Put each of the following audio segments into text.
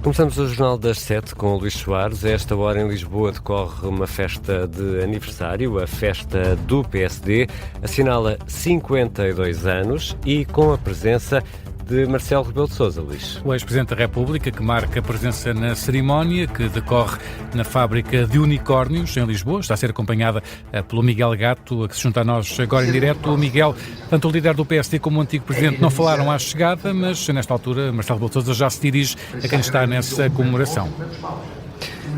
Começamos o Jornal das 7 com o Luís Soares. A esta hora em Lisboa decorre uma festa de aniversário, a festa do PSD, assinala 52 anos e com a presença de Marcelo Rebelo de Sousa, Luís. O ex-presidente da República, que marca a presença na cerimónia, que decorre na fábrica de unicórnios, em Lisboa, está a ser acompanhada pelo Miguel Gato, que se junta a nós agora em direto. O Miguel, tanto o líder do PSD como o antigo presidente não falaram à chegada, mas nesta altura Marcelo Rebelo de Sousa já se dirige a quem está nessa comemoração.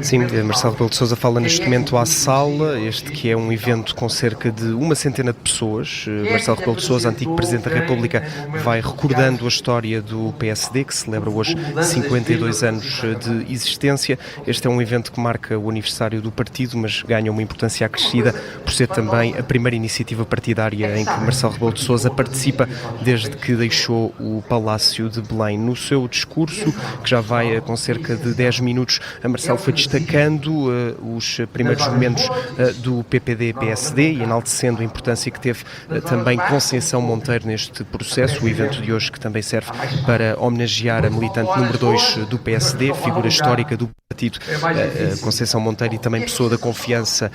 Sim, Marcelo Rebelo de Sousa fala neste momento à sala, este que é um evento com cerca de uma centena de pessoas. Marcelo Rebelo de Sousa, antigo Presidente da República, vai recordando a história do PSD, que celebra hoje 52 anos de existência. Este é um evento que marca o aniversário do partido, mas ganha uma importância acrescida por ser também a primeira iniciativa partidária em que Marcelo Rebelo de Sousa participa desde que deixou o Palácio de Belém. No seu discurso, que já vai com cerca de 10 minutos, a Marcelo foi destacando os primeiros momentos do PPD-PSD e enaltecendo a importância que teve também Conceição Monteiro neste processo, o evento de hoje que também serve para homenagear a militante número 2 do PSD, figura histórica do partido, Conceição Monteiro, e também pessoa da confiança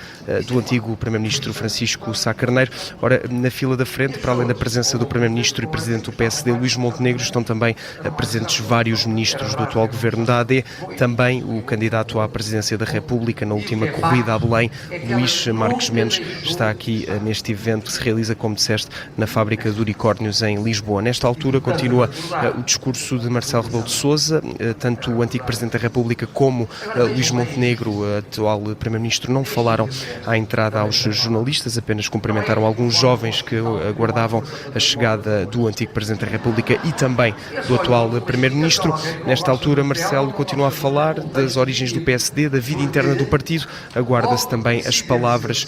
do antigo Primeiro-Ministro Francisco Sá Carneiro. Ora, na fila da frente, para além da presença do Primeiro-Ministro e Presidente do PSD, Luís Montenegro, estão também presentes vários ministros do atual governo da AD, também o candidato à presidência da República na última corrida a Belém, Luís Marques Mendes, está aqui neste evento que se realiza, como disseste, na fábrica de unicórnios em Lisboa. Nesta altura continua o discurso de Marcelo Rebelo de Sousa, tanto o antigo Presidente da República como Luís Montenegro, atual Primeiro-Ministro, não falaram à entrada aos jornalistas, apenas cumprimentaram alguns jovens que aguardavam a chegada do antigo Presidente da República e também do atual Primeiro-Ministro. Nesta altura, Marcelo continua a falar das origens do PSD, da vida interna do partido. Aguarda-se também as palavras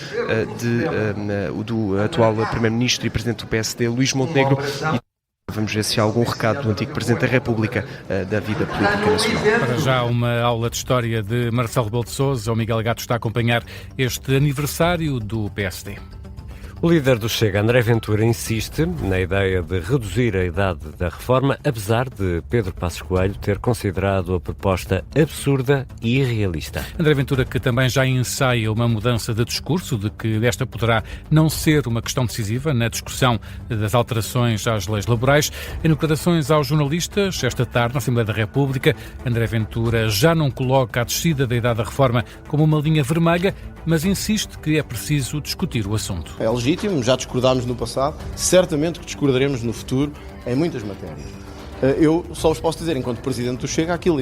do atual Primeiro-Ministro e Presidente do PSD, Luís Montenegro. E vamos ver se há algum recado do antigo Presidente da República da vida política nacional. Para já uma aula de história de Marcelo Rebelo de Sousa. O Miguel Gato está a acompanhar este aniversário do PSD. O líder do Chega, André Ventura, insiste na ideia de reduzir a idade da reforma, apesar de Pedro Passos Coelho ter considerado a proposta absurda e irrealista. André Ventura, que também já ensaia uma mudança de discurso, de que esta poderá não ser uma questão decisiva na discussão das alterações às leis laborais. Em declarações aos jornalistas, esta tarde, na Assembleia da República, André Ventura já não coloca a descida da idade da reforma como uma linha vermelha, mas insiste que é preciso discutir o assunto. É legítimo, já discordámos no passado, certamente que discordaremos no futuro em muitas matérias. Eu só vos posso dizer, enquanto Presidente do Chega, aquilo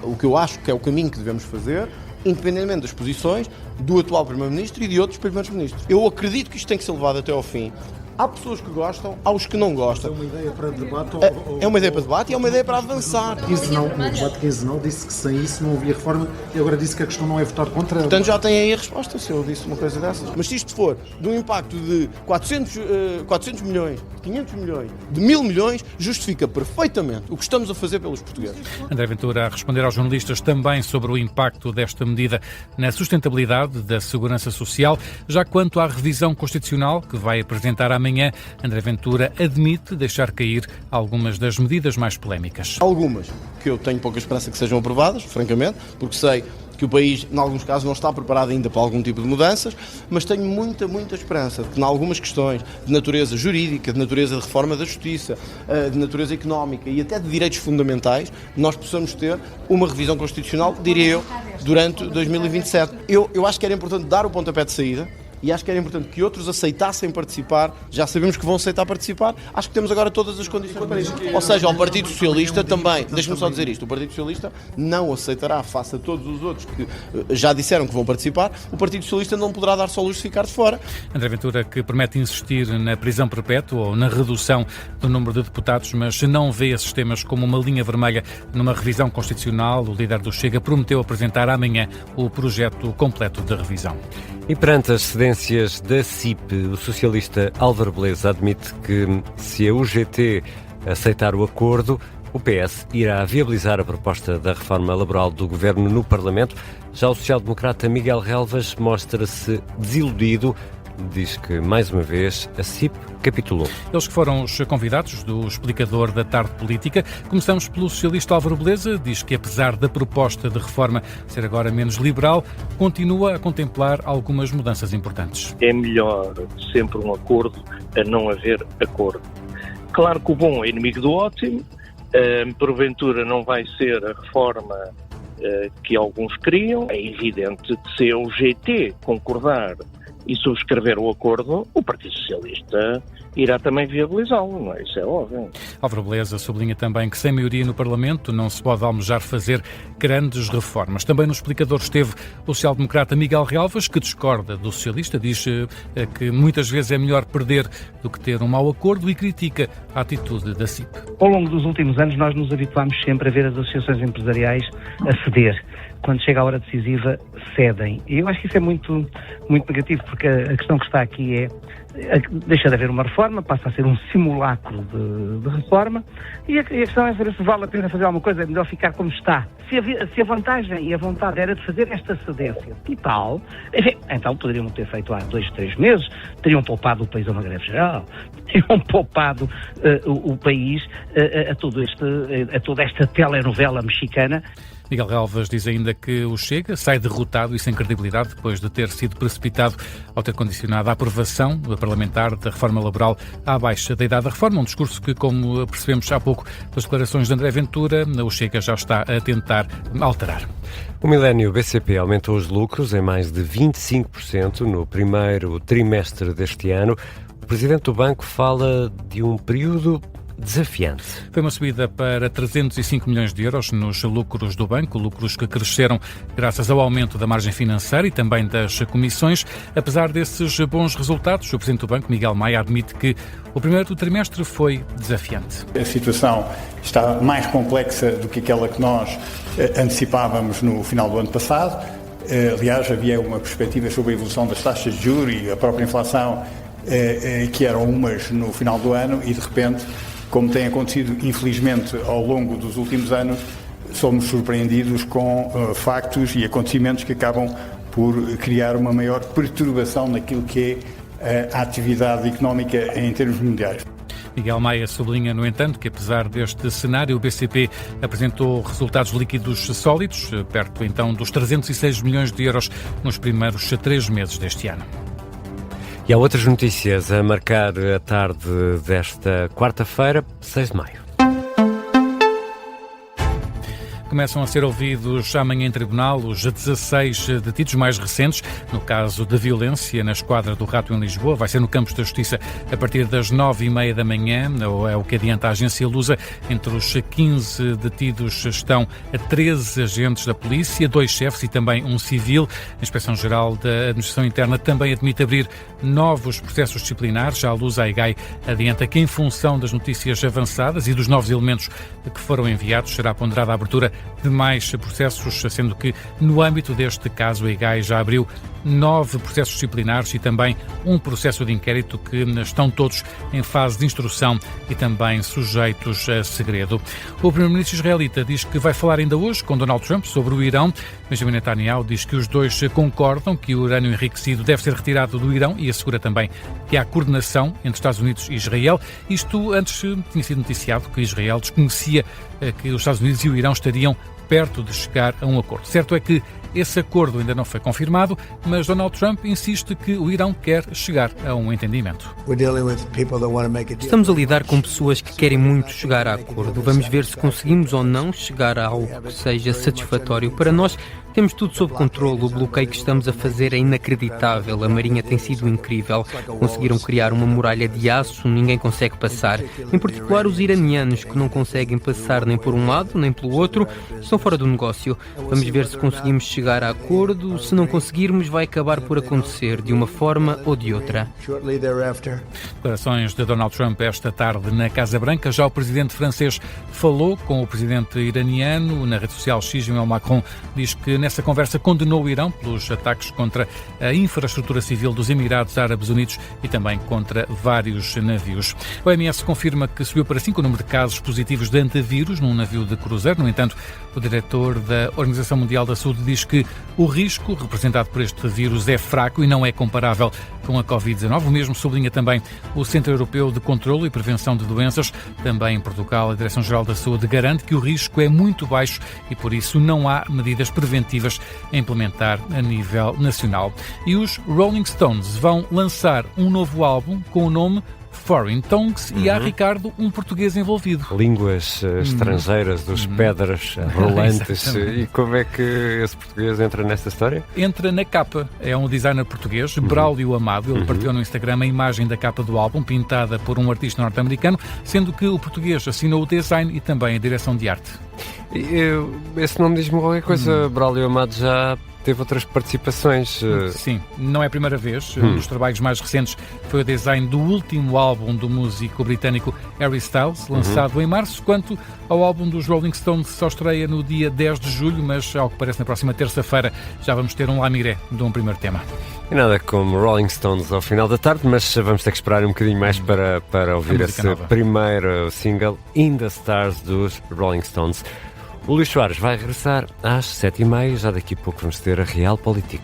o que eu acho que é o caminho que devemos fazer, independentemente das posições do atual Primeiro-Ministro e de outros Primeiros-Ministros. Eu acredito que isto tem que ser levado até ao fim. Há pessoas que gostam, há os que não gostam. É uma ideia para debate? É uma ideia para debate e é uma ideia para avançar. No debate quinzenal disse que sem isso não havia reforma e agora disse que a questão não é votar contra ela. Portanto, já tem aí a resposta se eu disse uma coisa dessas. Mas se isto for de um impacto de 400 milhões, de 500 milhões, de 1.000 milhões, justifica perfeitamente o que estamos a fazer pelos portugueses. André Ventura a responder aos jornalistas também sobre o impacto desta medida na sustentabilidade da segurança social. Já quanto à revisão constitucional que vai apresentar amanhã, André Ventura admite deixar cair algumas das medidas mais polémicas. Algumas que eu tenho pouca esperança que sejam aprovadas, francamente, porque sei que o país, em alguns casos, não está preparado ainda para algum tipo de mudanças, mas tenho muita esperança de que, em algumas questões de natureza jurídica, de natureza de reforma da justiça, de natureza económica e até de direitos fundamentais, nós possamos ter uma revisão constitucional, diria eu, durante 2027. Eu acho que era importante dar o pontapé de saída, e acho que era importante que outros aceitassem participar. Já sabemos que vão aceitar participar. Acho que temos agora todas as condições para isso. Ou seja, o Partido Socialista também, deixe-me só dizer isto, o Partido Socialista não aceitará, face a todos os outros que já disseram que vão participar, o Partido Socialista não poderá dar só luz de ficar de fora. André Ventura, que promete insistir na prisão perpétua ou na redução do número de deputados, mas não vê esses temas como uma linha vermelha numa revisão constitucional. O líder do Chega prometeu apresentar amanhã o projeto completo de revisão. E perante as cedências da CIP, o socialista Álvaro Beleza admite que, se a UGT aceitar o acordo, o PS irá viabilizar a proposta da reforma laboral do Governo no Parlamento. Já o social-democrata Miguel Relvas mostra-se desiludido diz que, mais uma vez, a CIP capitulou. Eles que foram os convidados do explicador da tarde política. Começamos pelo socialista Álvaro Beleza, diz que apesar da proposta de reforma ser agora menos liberal, continua a contemplar algumas mudanças importantes. É melhor sempre um acordo a não haver acordo. Claro que o bom é inimigo do ótimo, porventura não vai ser a reforma que alguns queriam. É evidente que se o GT concordar e subscrever o acordo, o Partido Socialista irá também viabilizá-lo, não é? Isso é óbvio. Álvaro Beleza sublinha também que sem maioria no Parlamento não se pode almejar fazer grandes reformas. Também no explicador esteve o social-democrata Miguel Relvas, que discorda do socialista, diz que muitas vezes é melhor perder do que ter um mau acordo e critica a atitude da CIP. Ao longo dos últimos anos nós nos habituámos sempre a ver as associações empresariais a ceder. Quando chega a hora decisiva, cedem. E eu acho que isso é muito negativo, porque a questão que está aqui é deixa de haver uma reforma, passa a ser um simulacro de reforma, e a questão é saber se vale a pena fazer alguma coisa, é melhor ficar como está. Se a vantagem e a vontade era de fazer esta cedência e tal, então poderiam ter feito há 2, 3 meses, teriam poupado o país a uma greve geral, teriam poupado o país a toda esta telenovela mexicana. Miguel Relvas diz ainda que o Chega sai derrotado e sem credibilidade depois de ter sido precipitado ao ter condicionado a aprovação parlamentar da reforma laboral à baixa da idade da reforma, um discurso que, como percebemos há pouco das declarações de André Ventura, o Chega já está a tentar alterar. O Milênio BCP aumentou os lucros em mais de 25% no primeiro trimestre deste ano. O presidente do banco fala de um período desafiante. Foi uma subida para 305 milhões de euros nos lucros do banco, lucros que cresceram graças ao aumento da margem financeira e também das comissões. Apesar desses bons resultados, o presidente do banco, Miguel Maia, admite que o primeiro trimestre foi desafiante. A situação está mais complexa do que aquela que nós antecipávamos no final do ano passado. Aliás, havia uma perspectiva sobre a evolução das taxas de juros e a própria inflação que eram umas no final do ano e, de repente, como tem acontecido, infelizmente, ao longo dos últimos anos, somos surpreendidos com factos e acontecimentos que acabam por criar uma maior perturbação naquilo que é a atividade económica em termos mundiais. Miguel Maia sublinha, no entanto, que apesar deste cenário, o BCP apresentou resultados líquidos sólidos, perto então dos 306 milhões de euros nos primeiros 3 meses deste ano. E há outras notícias a marcar a tarde desta quarta-feira, 6 de maio. Começam a ser ouvidos amanhã em tribunal os 16 detidos mais recentes no caso de violência na Esquadra do Rato em Lisboa. Vai ser no Campos da Justiça a partir das 9h30 da manhã, ou é o que adianta a agência Lusa. Entre os 15 detidos estão 13 agentes da polícia, 2 chefes e também um civil. A Inspeção-Geral da Administração Interna também admite abrir novos processos disciplinares. Já a Lusa, a EGAI, adianta que em função das notícias avançadas e dos novos elementos que foram enviados, será ponderada a abertura de mais processos, sendo que no âmbito deste caso a EGAI já abriu 9 processos disciplinares e também um processo de inquérito que estão todos em fase de instrução e também sujeitos a segredo. O primeiro-ministro israelita diz que vai falar ainda hoje com Donald Trump sobre o Irão. Benjamin Netanyahu diz que os dois concordam que o urânio enriquecido deve ser retirado do Irão e assegura também que há coordenação entre Estados Unidos e Israel. Isto antes tinha sido noticiado que Israel desconhecia que os Estados Unidos e o Irão estariam perto de chegar a um acordo. Certo é que esse acordo ainda não foi confirmado, mas Donald Trump insiste que o Irão quer chegar a um entendimento. Estamos a lidar com pessoas que querem muito chegar a acordo. Vamos ver se conseguimos ou não chegar a algo que seja satisfatório para nós. Temos tudo sob controle, o bloqueio que estamos a fazer é inacreditável, a Marinha tem sido incrível, conseguiram criar uma muralha de aço, ninguém consegue passar, em particular os iranianos que não conseguem passar nem por um lado nem pelo outro, estão fora do negócio. Vamos ver se conseguimos chegar a acordo, se não conseguirmos vai acabar por acontecer de uma forma ou de outra. Declarações de Donald Trump esta tarde na Casa Branca. Já o presidente francês falou com o presidente iraniano. Na rede social, Xi Jinping Macron diz que nessa conversa, condenou o Irão pelos ataques contra a infraestrutura civil dos Emirados Árabes Unidos e também contra vários navios. A OMS confirma que subiu para 5 o número de casos positivos de antavírus num navio de cruzeiro. No entanto, o diretor da Organização Mundial da Saúde diz que o risco representado por este vírus é fraco e não é comparável com a Covid-19. O mesmo sublinha também o Centro Europeu de Controlo e Prevenção de Doenças. Também em Portugal, a Direção-Geral da Saúde garante que o risco é muito baixo e, por isso, não há medidas preventivas a implementar a nível nacional. E os Rolling Stones vão lançar um novo álbum com o nome Foreign Tongues e há, Ricardo, um português envolvido. Línguas estrangeiras dos pedras rolantes. E como é que esse português entra nesta história? Entra na capa. É um designer português, Braulio Amado. Ele partilhou no Instagram a imagem da capa do álbum, pintada por um artista norte-americano, sendo que o português assinou o design e também a direção de arte. Esse nome diz-me qualquer coisa. Braulio Amado já teve outras participações. Sim, não é a primeira vez. Um dos trabalhos mais recentes foi o design do último álbum do músico britânico Harry Styles, lançado em março, quanto ao álbum dos Rolling Stones, só estreia no dia 10 de julho, mas ao que parece na próxima terça-feira já vamos ter um lamiré de um primeiro tema. E nada como Rolling Stones ao final da tarde, mas vamos ter que esperar um bocadinho mais para ouvir esse primeiro single, In the Stars, dos Rolling Stones. O Luís Soares vai regressar às 7h30, já daqui a pouco vamos ter a Realpolitik.